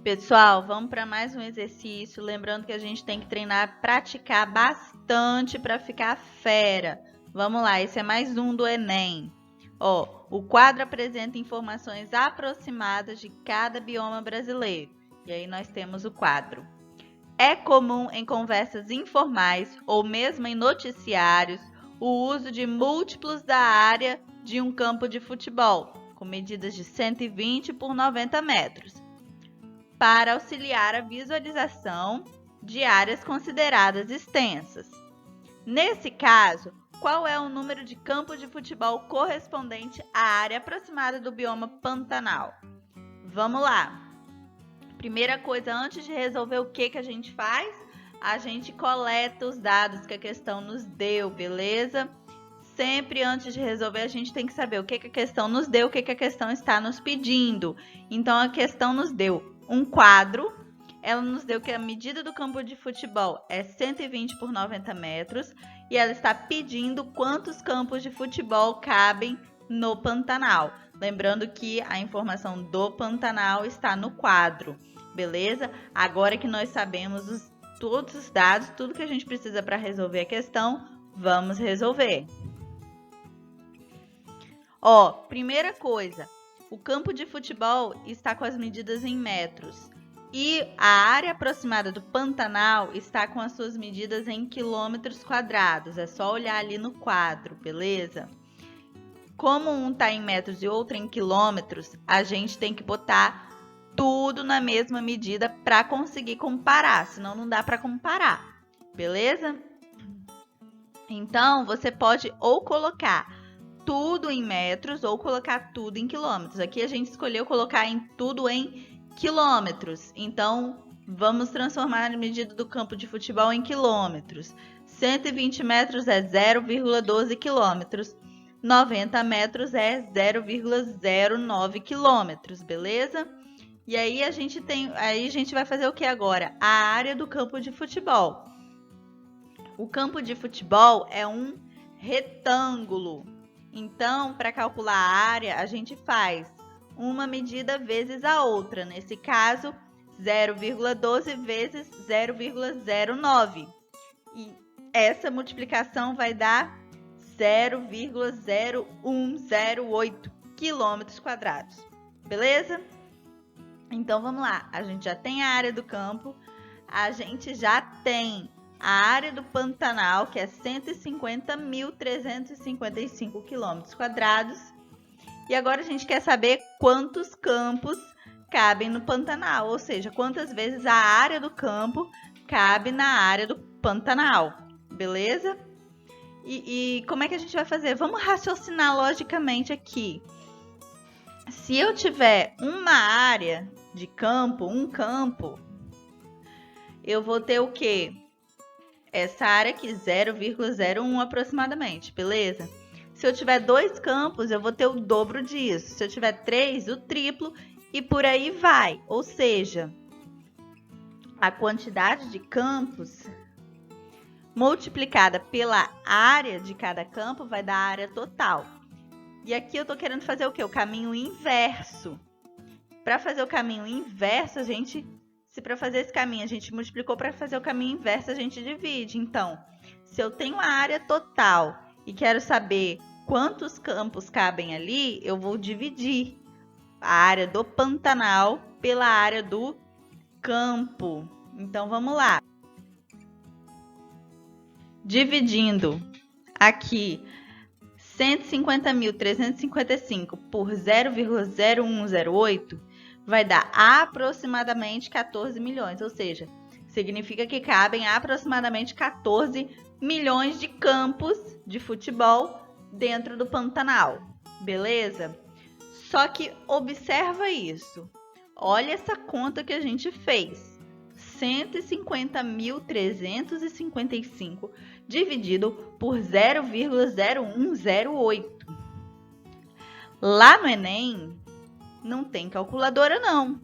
Pessoal, vamos para mais um exercício. Lembrando que a gente tem que treinar, praticar bastante para ficar fera. Vamos lá, esse é mais um do Enem. Ó, o quadro apresenta informações aproximadas de cada bioma brasileiro. E aí nós temos o quadro. É comum em conversas informais ou mesmo em noticiários o uso de múltiplos da área de um campo de futebol, com medidas de 120 por 90 metros. Para auxiliar a visualização de áreas consideradas extensas. Nesse caso, qual é o número de campos de futebol correspondente à área aproximada do bioma Pantanal? Vamos lá! Primeira coisa, antes de resolver o que a gente faz? A gente coleta os dados que a questão nos deu, beleza? Sempre antes de resolver, a gente tem que saber o que a questão nos deu, o que a questão está nos pedindo. Então, a questão nos deu um quadro, ela nos deu que a medida do campo de futebol é 120 por 90 metros e ela está pedindo quantos campos de futebol cabem no Pantanal. Lembrando que a informação do Pantanal está no quadro, beleza? Agora que nós sabemos todos os dados, tudo que a gente precisa para resolver a questão, vamos resolver. Ó, primeira coisa, o campo de futebol está com as medidas em metros e a área aproximada do Pantanal está com as suas medidas em quilômetros quadrados. É só olhar ali no quadro, beleza? Como um está em metros e outro em quilômetros, a gente tem que botar tudo na mesma medida para conseguir comparar, senão não dá para comparar, beleza? Então, você pode ou colocar tudo em metros ou colocar tudo em quilômetros. Aqui a gente escolheu colocar tudo em quilômetros. Então, vamos transformar a medida do campo de futebol em quilômetros. 120 metros é 0,12 quilômetros. 90 metros é 0,09 quilômetros, beleza? E aí a gente vai fazer o que agora? A área do campo de futebol. O campo de futebol é um retângulo. Então, para calcular a área, a gente faz uma medida vezes a outra. Nesse caso, 0,12 vezes 0,09. E essa multiplicação vai dar 0,0108 quilômetros quadrados. Beleza? Então, vamos lá. A gente já tem a área do campo, a gente já tem a área do Pantanal, que é 150.355 quilômetros quadrados. E agora a gente quer saber quantos campos cabem no Pantanal, ou seja, quantas vezes a área do campo cabe na área do Pantanal, beleza? E como é que a gente vai fazer? Vamos raciocinar logicamente aqui. Se eu tiver uma área de campo, um campo, eu vou ter o quê? Essa área aqui, 0,01 aproximadamente, beleza? Se eu tiver 2 campos, eu vou ter o dobro disso. Se eu tiver 3, o triplo e por aí vai. Ou seja, a quantidade de campos multiplicada pela área de cada campo vai dar a área total. E aqui eu tô querendo fazer o quê? O caminho inverso. Para fazer o caminho inverso, se para fazer esse caminho a gente multiplicou, para fazer o caminho inverso a gente divide. Então, se eu tenho a área total e quero saber quantos campos cabem ali, eu vou dividir a área do Pantanal pela área do campo. Então, vamos lá. Dividindo aqui 150.355 por 0,0108 vai dar aproximadamente 14 milhões, ou seja, significa que cabem aproximadamente 14 milhões de campos de futebol dentro do Pantanal, beleza? Só que observa isso, olha essa conta que a gente fez, 150.355 dividido por 0,0108. Lá no Enem, não tem calculadora não.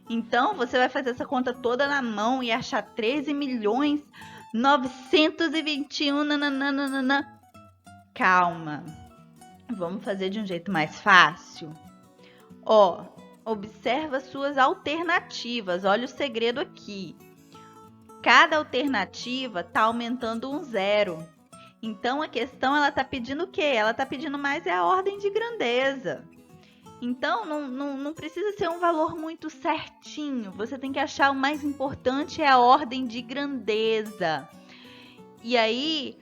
Então, você vai fazer essa conta toda na mão e achar 13.921. Nananana. Calma. Vamos fazer de um jeito mais fácil. Ó, observa suas alternativas. Olha o segredo aqui. Cada alternativa está aumentando um zero. Então, a questão, ela está pedindo o quê? Ela está pedindo mais a ordem de grandeza. Então, não precisa ser um valor muito certinho. Você tem que achar o mais importante é a ordem de grandeza. E aí,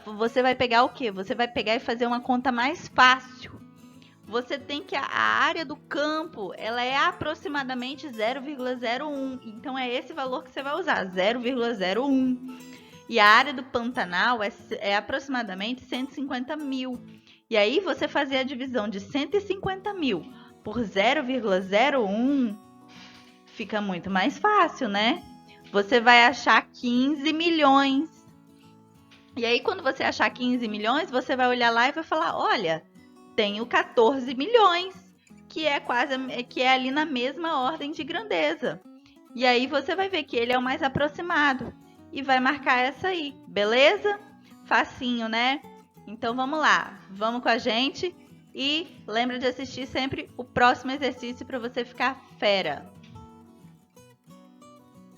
você vai pegar o quê? Você vai pegar e fazer uma conta mais fácil. Você tem que a área do campo, ela é aproximadamente 0,01. Então, é esse valor que você vai usar, 0,01. E a área do Pantanal é aproximadamente 150 mil. E aí, você fazer a divisão de 150 mil por 0,01 fica muito mais fácil, né? Você vai achar 15 milhões. E aí, quando você achar 15 milhões, você vai olhar lá e vai falar, olha, tenho 14 milhões, que é ali na mesma ordem de grandeza. E aí, você vai ver que ele é o mais aproximado. E vai marcar essa aí, beleza? Facinho, né? Então, vamos lá. Vamos com a gente. E lembra de assistir sempre o próximo exercício para você ficar fera.